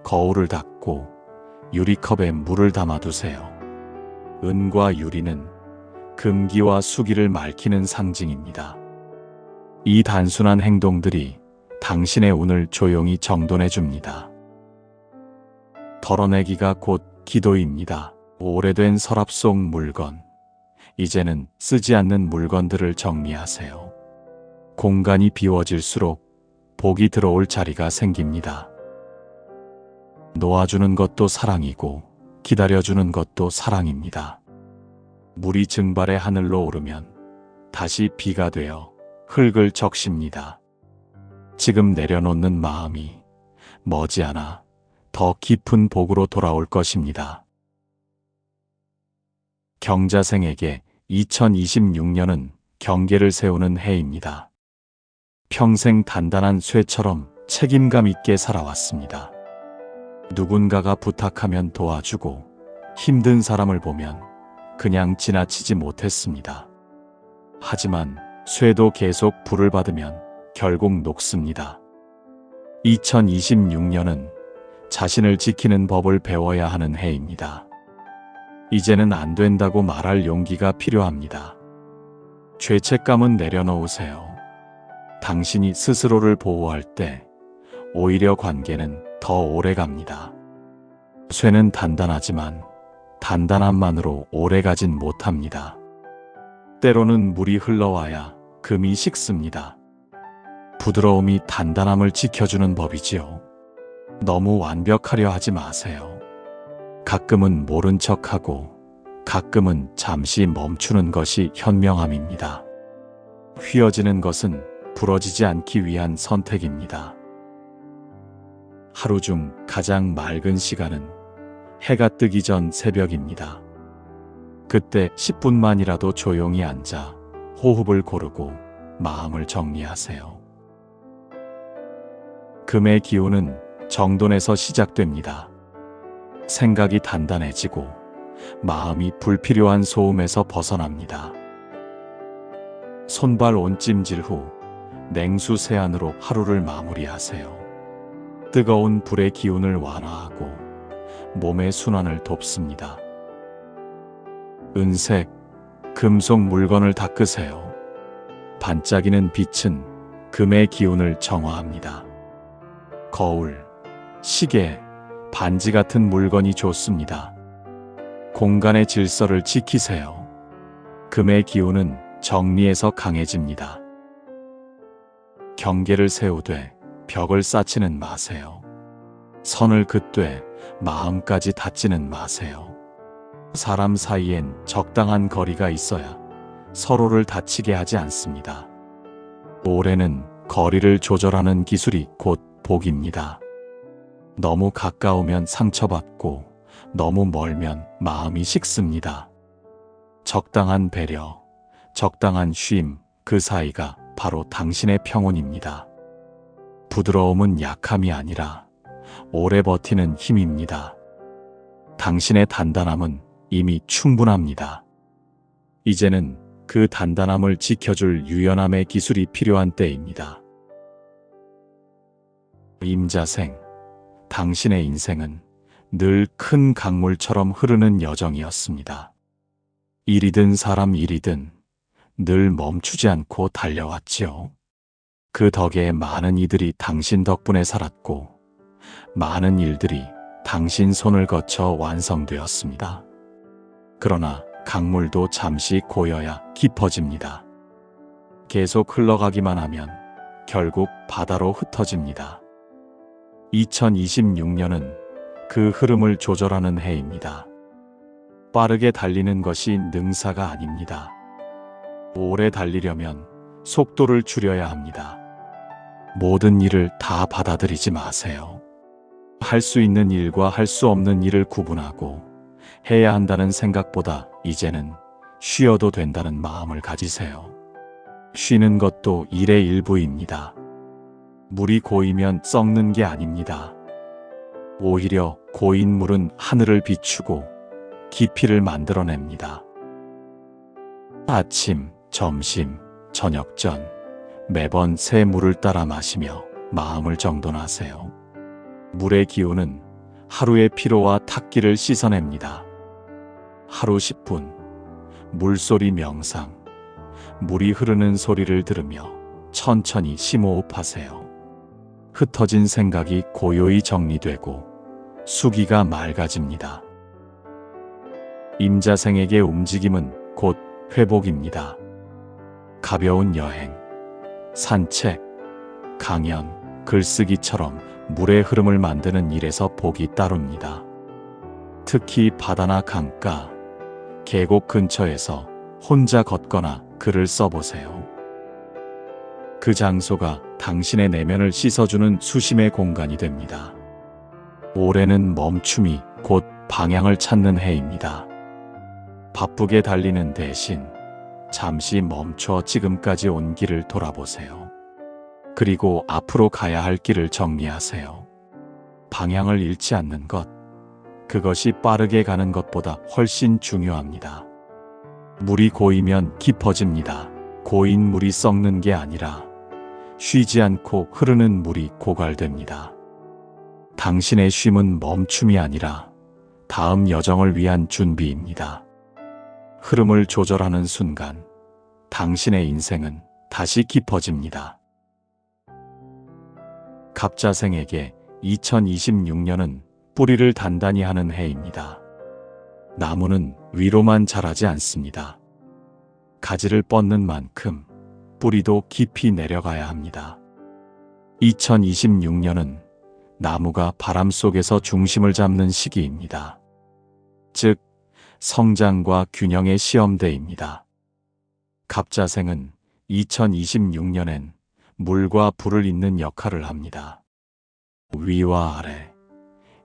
거울을 닦고 유리컵에 물을 담아두세요. 은과 유리는 금기와 수기를 밝히는 상징입니다. 이 단순한 행동들이 당신의 운을 조용히 정돈해 줍니다. 덜어내기가 곧 기도입니다. 오래된 서랍 속 물건, 이제는 쓰지 않는 물건들을 정리하세요. 공간이 비워질수록 복이 들어올 자리가 생깁니다. 놓아주는 것도 사랑이고 기다려주는 것도 사랑입니다. 물이 증발해 하늘로 오르면 다시 비가 되어 흙을 적십니다. 지금 내려놓는 마음이 머지않아 더 깊은 복으로 돌아올 것입니다. 경자생에게 2026년은 경계를 세우는 해입니다. 평생 단단한 쇠처럼 책임감 있게 살아왔습니다. 누군가가 부탁하면 도와주고 힘든 사람을 보면 그냥 지나치지 못했습니다. 하지만 쇠도 계속 불을 받으면 결국 녹습니다. 2026년은 자신을 지키는 법을 배워야 하는 해입니다. 이제는 안 된다고 말할 용기가 필요합니다. 죄책감은 내려놓으세요. 당신이 스스로를 보호할 때 오히려 관계는 더 오래 갑니다. 쇠는 단단하지만 단단함만으로 오래 가진 못합니다. 때로는 물이 흘러와야 금이 식습니다. 부드러움이 단단함을 지켜주는 법이지요. 너무 완벽하려 하지 마세요. 가끔은 모른 척하고 가끔은 잠시 멈추는 것이 현명함입니다. 휘어지는 것은 부러지지 않기 위한 선택입니다. 하루 중 가장 맑은 시간은 해가 뜨기 전 새벽입니다. 그때 10분만이라도 조용히 앉아 호흡을 고르고 마음을 정리하세요. 금의 기운은 정돈에서 시작됩니다. 생각이 단단해지고 마음이 불필요한 소음에서 벗어납니다. 손발 온찜질 후 냉수 세안으로 하루를 마무리하세요. 뜨거운 불의 기운을 완화하고 몸의 순환을 돕습니다. 은색, 금속 물건을 닦으세요. 반짝이는 빛은 금의 기운을 정화합니다. 거울, 시계, 반지 같은 물건이 좋습니다. 공간의 질서를 지키세요. 금의 기운은 정리에서 강해집니다. 경계를 세우되 벽을 쌓지는 마세요. 선을 긋되 마음까지 닫지는 마세요. 사람 사이엔 적당한 거리가 있어야 서로를 다치게 하지 않습니다. 올해는 거리를 조절하는 기술이 곧 복입니다. 너무 가까우면 상처받고 너무 멀면 마음이 식습니다. 적당한 배려, 적당한 쉼, 그 사이가 바로 당신의 평온입니다. 부드러움은 약함이 아니라 오래 버티는 힘입니다. 당신의 단단함은 이미 충분합니다. 이제는 그 단단함을 지켜줄 유연함의 기술이 필요한 때입니다. 임자생, 당신의 인생은 늘 큰 강물처럼 흐르는 여정이었습니다. 일이든 사람 일이든 늘 멈추지 않고 달려왔지요. 그 덕에 많은 이들이 당신 덕분에 살았고 많은 일들이 당신 손을 거쳐 완성되었습니다. 그러나 강물도 잠시 고여야 깊어집니다. 계속 흘러가기만 하면 결국 바다로 흩어집니다. 2026년은 그 흐름을 조절하는 해입니다. 빠르게 달리는 것이 능사가 아닙니다. 오래 달리려면 속도를 줄여야 합니다. 모든 일을 다 받아들이지 마세요. 할 수 있는 일과 할 수 없는 일을 구분하고 해야 한다는 생각보다 이제는 쉬어도 된다는 마음을 가지세요. 쉬는 것도 일의 일부입니다. 물이 고이면 썩는 게 아닙니다. 오히려 고인 물은 하늘을 비추고 깊이를 만들어냅니다. 아침, 점심, 저녁 전 매번 새 물을 따라 마시며 마음을 정돈하세요. 물의 기운은 하루의 피로와 탁기를 씻어냅니다. 하루 10분, 물소리 명상, 물이 흐르는 소리를 들으며 천천히 심호흡하세요. 흩어진 생각이 고요히 정리되고 수기가 맑아집니다. 임자생에게 움직임은 곧 회복입니다. 가벼운 여행, 산책, 강연, 글쓰기처럼 물의 흐름을 만드는 일에서 복이 따릅니다. 특히 바다나 강가, 계곡 근처에서 혼자 걷거나 글을 써보세요. 그 장소가 당신의 내면을 씻어주는 수심의 공간이 됩니다. 올해는 멈춤이 곧 방향을 찾는 해입니다. 바쁘게 달리는 대신 잠시 멈춰 지금까지 온 길을 돌아보세요. 그리고 앞으로 가야 할 길을 정리하세요. 방향을 잃지 않는 것, 그것이 빠르게 가는 것보다 훨씬 중요합니다. 물이 고이면 깊어집니다. 고인 물이 썩는 게 아니라 쉬지 않고 흐르는 물이 고갈됩니다. 당신의 쉼은 멈춤이 아니라 다음 여정을 위한 준비입니다. 흐름을 조절하는 순간 당신의 인생은 다시 깊어집니다. 갑자생에게 2026년은 뿌리를 단단히 하는 해입니다. 나무는 위로만 자라지 않습니다. 가지를 뻗는 만큼 뿌리도 깊이 내려가야 합니다. 2026년은 나무가 바람 속에서 중심을 잡는 시기입니다. 즉, 성장과 균형의 시험대입니다. 갑자생은 2026년엔 물과 불을 잇는 역할을 합니다. 위와 아래,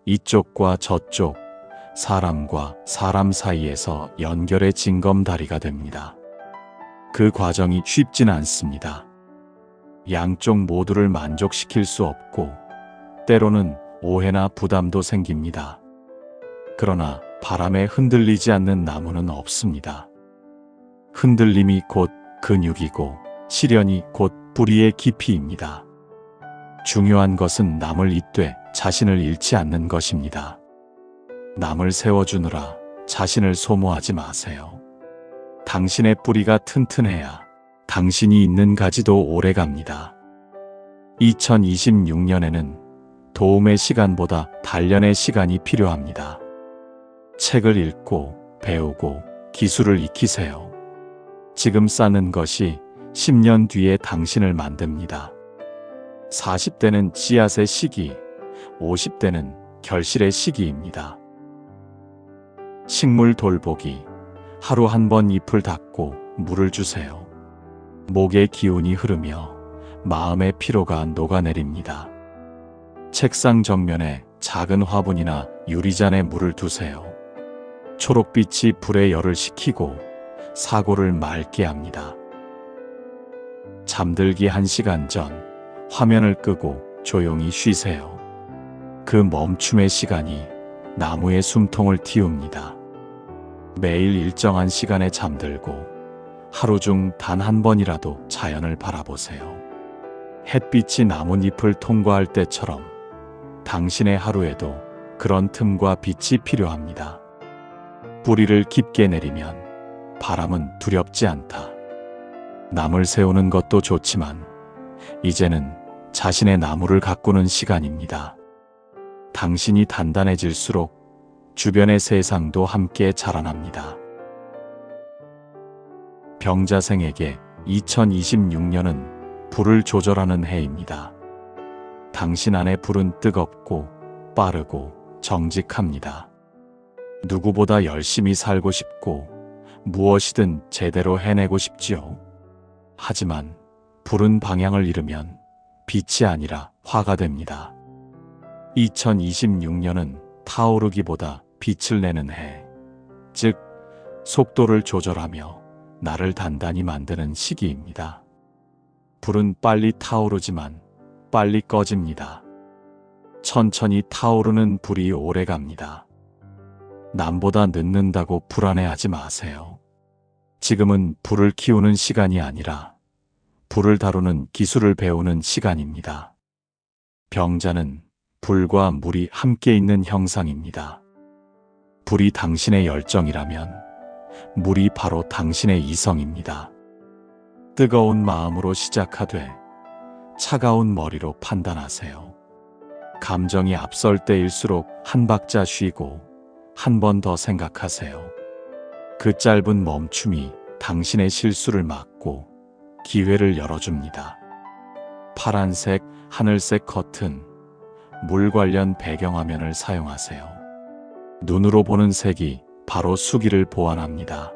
이쪽과 저쪽, 사람과 사람 사이에서 연결의 징검다리가 됩니다. 그 과정이 쉽진 않습니다. 양쪽 모두를 만족시킬 수 없고 때로는 오해나 부담도 생깁니다. 그러나 바람에 흔들리지 않는 나무는 없습니다. 흔들림이 곧 근육이고 시련이 곧 뿌리의 깊이입니다. 중요한 것은 남을 잇되 자신을 잃지 않는 것입니다. 남을 세워주느라 자신을 소모하지 마세요. 당신의 뿌리가 튼튼해야 당신이 있는 가지도 오래갑니다. 2026년에는 도움의 시간보다 단련의 시간이 필요합니다. 책을 읽고 배우고 기술을 익히세요. 지금 쌓는 것이 10년 뒤에 당신을 만듭니다. 40대는 씨앗의 시기, 50대는 결실의 시기입니다. 식물 돌보기, 하루 한 번 잎을 닦고 물을 주세요. 목의 기운이 흐르며 마음의 피로가 녹아내립니다. 책상 정면에 작은 화분이나 유리잔에 물을 두세요. 초록빛이 불의 열을 식히고 사고를 맑게 합니다. 잠들기 1시간 전 화면을 끄고 조용히 쉬세요. 그 멈춤의 시간이 나무의 숨통을 틔웁니다. 매일 일정한 시간에 잠들고 하루 중 단 한 번이라도 자연을 바라보세요. 햇빛이 나뭇잎을 통과할 때처럼 당신의 하루에도 그런 틈과 빛이 필요합니다. 뿌리를 깊게 내리면 바람은 두렵지 않다. 남을 세우는 것도 좋지만 이제는 자신의 나무를 가꾸는 시간입니다. 당신이 단단해질수록 주변의 세상도 함께 자라납니다. 병자생에게 2026년은 불을 조절하는 해입니다. 당신 안의 불은 뜨겁고 빠르고 정직합니다. 누구보다 열심히 살고 싶고 무엇이든 제대로 해내고 싶지요. 하지만 불은 방향을 잃으면 빛이 아니라 화가 됩니다. 2026년은 타오르기보다 빛을 내는 해, 즉 속도를 조절하며 나를 단단히 만드는 시기입니다. 불은 빨리 타오르지만 빨리 꺼집니다. 천천히 타오르는 불이 오래 갑니다. 남보다 늦는다고 불안해하지 마세요. 지금은 불을 키우는 시간이 아니라 불을 다루는 기술을 배우는 시간입니다. 병자는 불과 물이 함께 있는 형상입니다. 불이 당신의 열정이라면 물이 바로 당신의 이성입니다. 뜨거운 마음으로 시작하되 차가운 머리로 판단하세요. 감정이 앞설 때일수록 한 박자 쉬고 한 번 더 생각하세요. 그 짧은 멈춤이 당신의 실수를 막고 기회를 열어줍니다. 파란색, 하늘색 커튼, 물 관련 배경화면을 사용하세요. 눈으로 보는 색이 바로 수기를 보완합니다.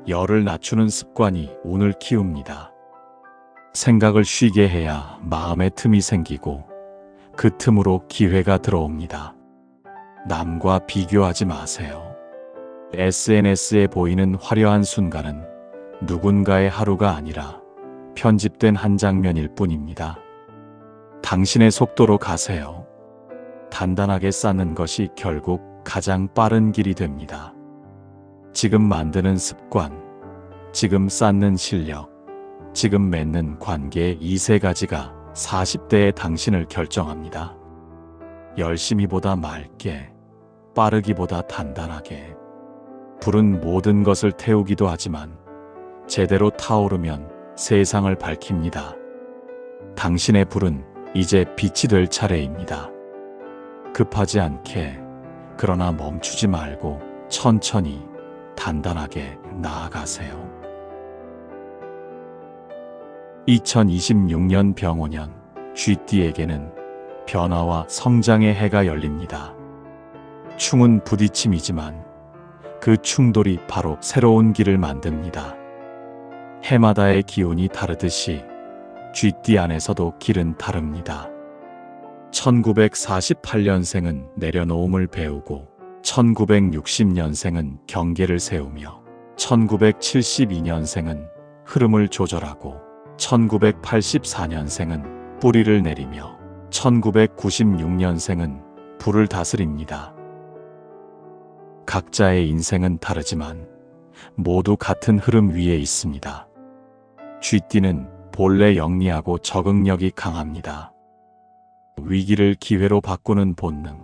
열을 낮추는 습관이 운을 키웁니다. 생각을 쉬게 해야 마음의 틈이 생기고 그 틈으로 기회가 들어옵니다. 남과 비교하지 마세요. SNS에 보이는 화려한 순간은 누군가의 하루가 아니라 편집된 한 장면일 뿐입니다. 당신의 속도로 가세요. 단단하게 쌓는 것이 결국 가장 빠른 길이 됩니다. 지금 만드는 습관, 지금 쌓는 실력, 지금 맺는 관계, 이 세 가지가 40대의 당신을 결정합니다. 열심히보다 맑게, 빠르기보다 단단하게. 불은 모든 것을 태우기도 하지만 제대로 타오르면 세상을 밝힙니다. 당신의 불은 이제 빛이 될 차례입니다. 급하지 않게, 그러나 멈추지 말고 천천히 단단하게 나아가세요. 2026년 병오년 쥐띠에게는 변화와 성장의 해가 열립니다. 충은 부딪힘이지만 그 충돌이 바로 새로운 길을 만듭니다. 해마다의 기운이 다르듯이 쥐띠 안에서도 길은 다릅니다. 1948년생은 내려놓음을 배우고 1960년생은 경계를 세우며 1972년생은 흐름을 조절하고 1984년생은 뿌리를 내리며 1996년생은 불을 다스립니다. 각자의 인생은 다르지만 모두 같은 흐름 위에 있습니다. 쥐띠는 본래 영리하고 적응력이 강합니다. 위기를 기회로 바꾸는 본능,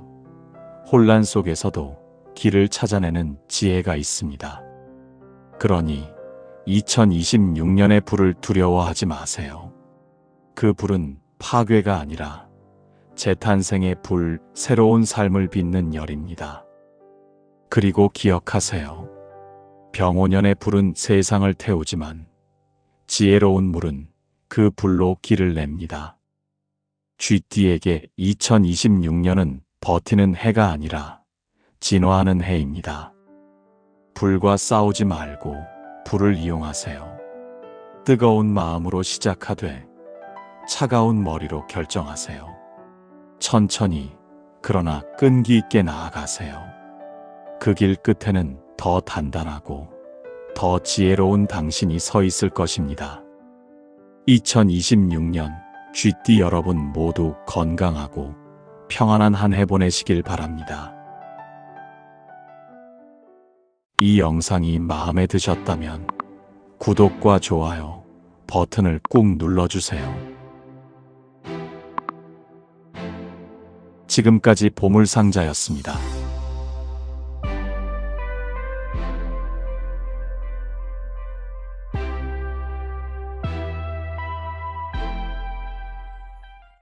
혼란 속에서도 길을 찾아내는 지혜가 있습니다. 그러니 2026년의 불을 두려워하지 마세요. 그 불은 파괴가 아니라 재탄생의 불, 새로운 삶을 빚는 열입니다. 그리고 기억하세요. 병오년의 불은 세상을 태우지만 지혜로운 물은 그 불로 길을 냅니다. 쥐띠에게 2026년은 버티는 해가 아니라 진화하는 해입니다. 불과 싸우지 말고 불을 이용하세요. 뜨거운 마음으로 시작하되 차가운 머리로 결정하세요. 천천히, 그러나 끈기 있게 나아가세요. 그 길 끝에는 더 단단하고 더 지혜로운 당신이 서 있을 것입니다. 2026년 쥐띠 여러분 모두 건강하고 평안한 한 해 보내시길 바랍니다. 이 영상이 마음에 드셨다면 구독과 좋아요 버튼을 꾹 눌러주세요. 지금까지 보물상자였습니다.